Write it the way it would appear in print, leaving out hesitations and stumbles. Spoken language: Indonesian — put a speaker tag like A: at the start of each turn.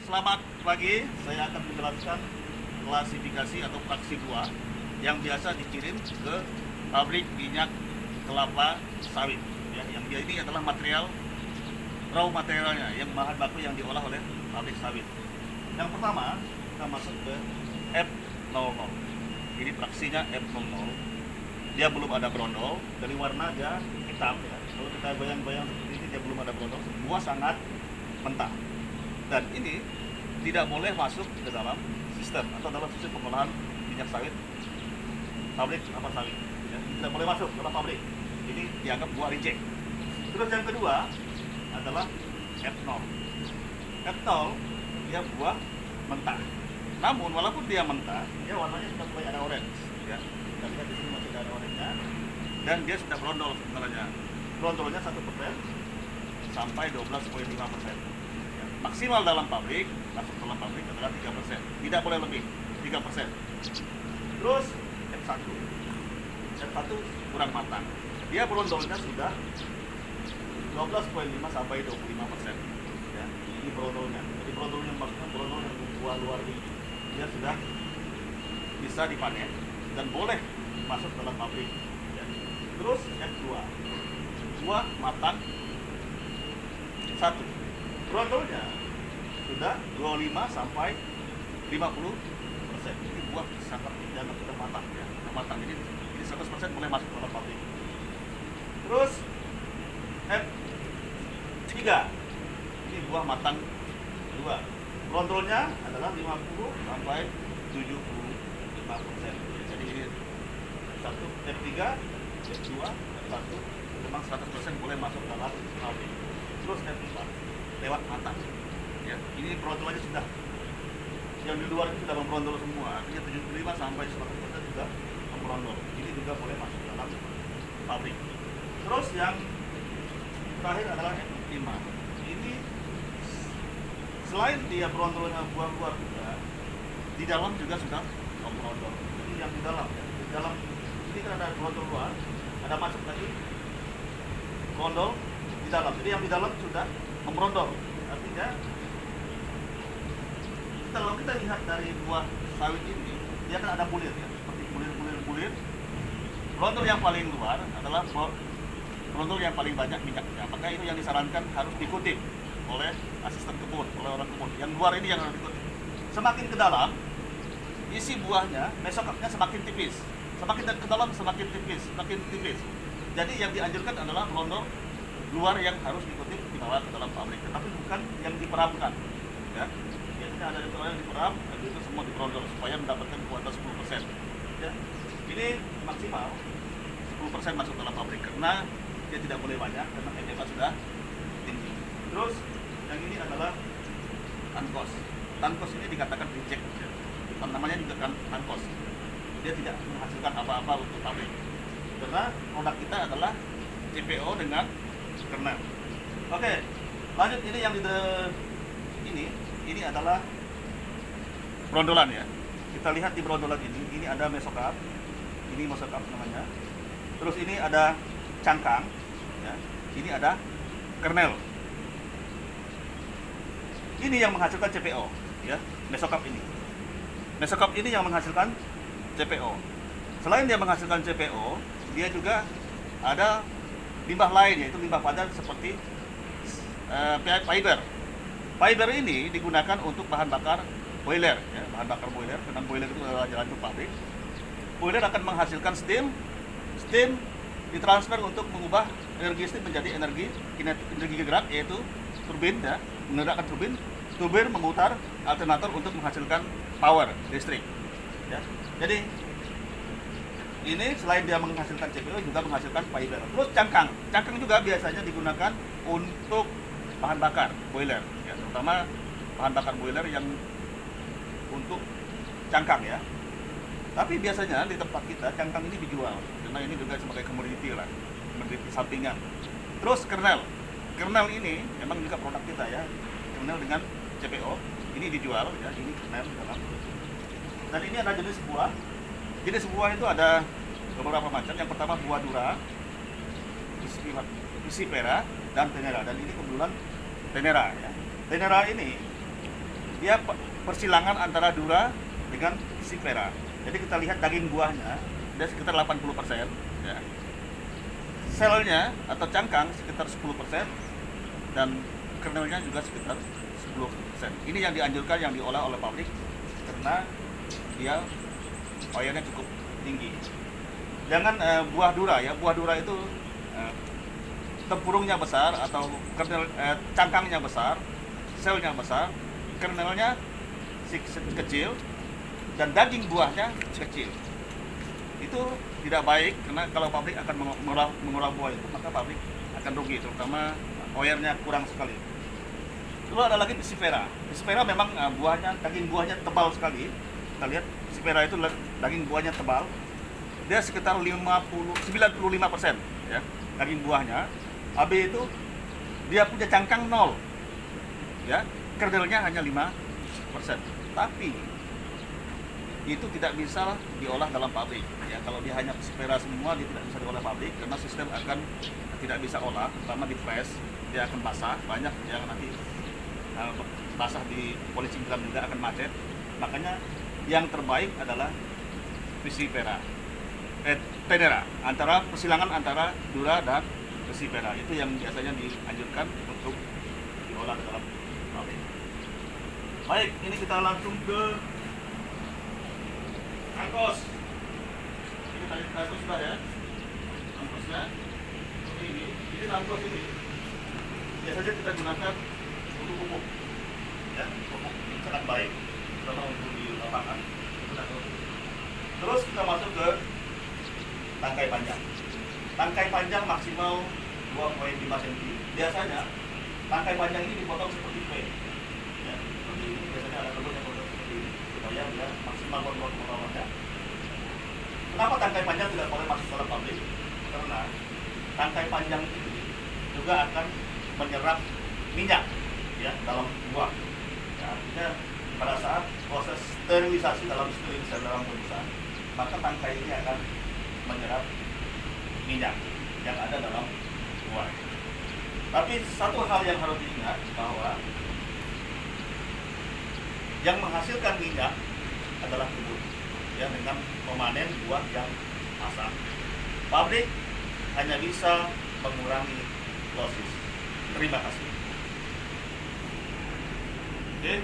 A: Selamat pagi. Saya akan menjelaskan klasifikasi atau fraksi buah yang biasa dikirim ke pabrik minyak kelapa sawit. Ya, yang dia ini adalah material raw materialnya, yang bahan baku yang diolah oleh pabrik sawit. Yang pertama, kita masuk ke F00. Ini fraksinya F00. Dia belum ada brondol, dari warna dia hitam ya. Kalau kita bayang-bayang seperti ini, dia belum ada brondol. Buah sangat mentah. Dan ini tidak boleh masuk ke dalam sistem atau dalam sistem pengolahan minyak sawit pabrik kelapa sawit ya. Tidak boleh masuk ke dalam pabrik, ini dianggap buah reject. Terus yang kedua adalah F0. F0 dia buah mentah, namun walaupun dia mentah, dia warnanya sudah mulai ada orange ya. Kita lihat di sini masih ada orange-nya, dan dia sudah brondol sebenarnya. Brondolnya 1% sampai 12,5%. Maksimal dalam pabrik, masuk dalam pabrik adalah 3%, tidak boleh lebih 3%. Terus F1 kurang matang, dia brondolnya sudah 12,5 sampai 25%. Ya, ini brondolnya. Jadi brondolnya maksudnya brondol yang buah luar ini, dia sudah bisa dipanen dan boleh masuk dalam pabrik. Ya. Terus F2, buah matang 1. Brondolnya sudah 25 sampai 50%. Ini buah sangat dianggap sudah matang ya, sudah matang. Jadi 100% boleh masuk dalam pabrik. Terus F3, ini buah matang 2. Brondolnya adalah 50 sampai 75%. Jadi ini satu F3, F2, F1 memang 100% boleh masuk dalam pabrik. Terus F4 lewat mata ya, ini brondolnya sudah, yang di luar itu sudah membrondol semua, artinya 75 sampai 100% sudah membrondol. Ini juga boleh masuk dalam pabrik. Terus yang terakhir adalah F5. Ini selain dia brondolnya buah luar juga, di dalam juga sudah membrondol. Jadi yang di dalam ya, di dalam ini kan ada brondol luar, ada masuk lagi brondol di dalam. Jadi yang di dalam sudah membrondol. Artinya kalau kita lihat dari buah sawit ini, dia kan ada bulir ya, seperti bulir. Brondol yang paling luar adalah brondol yang paling banyak minyaknya. Maka itu yang disarankan harus dikutip oleh asisten kebun, oleh orang kebun. Yang luar ini yang harus dikutip. Semakin ke dalam, isi buahnya, mesokapnya semakin tipis. Semakin ke dalam semakin tipis. Jadi yang dianjurkan adalah brondol luar yang harus dikutip dibawa ke dalam pabrik, tetapi bukan yang diperamkan ya. Biasanya ada yang diperam, dan itu semua dibrondol supaya mendapatkan kuota 10% ya. Ini maksimal 10% masuk dalam pabrik, karena dia tidak boleh banyak, karena NPK sudah tinggi. Terus yang ini adalah tankos. Tankos ini dikatakan reject ya. Namanya juga kan tankos, dia tidak menghasilkan apa-apa untuk pabrik, karena produk kita adalah CPO dengan kernel. Oke, lanjut. Ini yang ini adalah brondolan ya. Kita lihat di brondolan ini ada mesokap. Ini mesokap namanya. Terus ini ada cangkang ya. Ini ada kernel. Ini yang menghasilkan CPO ya, mesokap ini. Mesokap ini yang menghasilkan CPO. Selain dia menghasilkan CPO, dia juga ada limbah lain, yaitu limbah padat seperti fiber. Fiber ini digunakan untuk bahan bakar boiler ya, bahan bakar boiler, karena boiler itu adalah jalan untuk pabrik. Boiler akan menghasilkan steam ditransfer untuk mengubah energi steam menjadi energi gerak, yaitu turbin ya, menggerakkan turbin memutar alternator untuk menghasilkan power listrik ya. Jadi ini selain dia menghasilkan CPO juga menghasilkan fiber. Terus cangkang juga biasanya digunakan untuk bahan bakar boiler ya, terutama bahan bakar boiler yang untuk cangkang ya. Tapi biasanya di tempat kita cangkang ini dijual, karena ini juga sebagai komoditi lah, komoditi sampingan. Terus kernel ini memang juga produk kita ya, kernel dengan CPO ini dijual ya, ini kernel dalam. Dan ini ada jenis buah. Jenis buah itu ada beberapa macam. Yang pertama buah dura, isi pera, dan tenera. Dan ini kebetulan tenera ya. Tenera ini dia persilangan antara dura dengan Sifera. Jadi kita lihat daging buahnya dia sekitar 80%, ya. Selnya atau cangkang sekitar 10% dan kernelnya juga sekitar 10%. Ini yang dianjurkan yang diolah oleh pabrik karena dia oilnya cukup tinggi. Jangan buah dura ya, buah dura itu tempurungnya besar atau kernel cangkangnya besar, selnya besar, kernelnya kecil dan daging buahnya kecil. Itu tidak baik karena kalau pabrik akan mengolah buah itu maka pabrik akan rugi, terutama oilnya kurang sekali. Lalu ada lagi Sifera. Sifera memang daging buahnya tebal sekali. Kita lihat Sifera itu daging buahnya tebal. Dia sekitar 95% ya daging buahnya. AB itu dia punya cangkang 0. Ya, kernelnya hanya 5%. Tapi itu tidak bisa diolah dalam pabrik. Ya, kalau dia hanya Sifera semua dia tidak bisa diolah pabrik karena sistem akan tidak bisa olah, pertama di press dia akan basah, banyak yang nanti basah di polisi bilang juga akan macet. Makanya yang terbaik adalah Sifera. Tenera, antara persilangan antara dura dan Sifera itu yang biasanya dianjurkan untuk diolah dalam pabrik. Baik, ini kita langsung ke angkos. Ini tadi angkos sudah ya. Angkosnya seperti ini. Ini angkos ini biasanya kita gunakan untuk pupuk. Ya, pupuk ini sangat baik terutama untuk di lapangan. Terus kita masuk ke tangkai panjang. Tangkai panjang maksimal 2,5 cm. Biasanya tangkai panjang ini dipotong seperti V. Ya, seperti ini. Biasanya ada teman yang potong seperti ini supaya dia maksimal potong-potongnya. Kenapa tangkai panjang tidak boleh masuk dalam pabrik? Karena tangkai panjang ini juga akan menyerap minyak ya dalam buah. Ya, artinya pada saat proses sterilisasi dalam perusahaan, maka tangkai ini akan menyerap minyak yang ada dalam buah. Tapi satu hal yang harus diingat bahwa yang menghasilkan minyak adalah kebun ya dengan memanen buah yang asam. Pabrik hanya bisa mengurangi dosis. Terima kasih. Oke.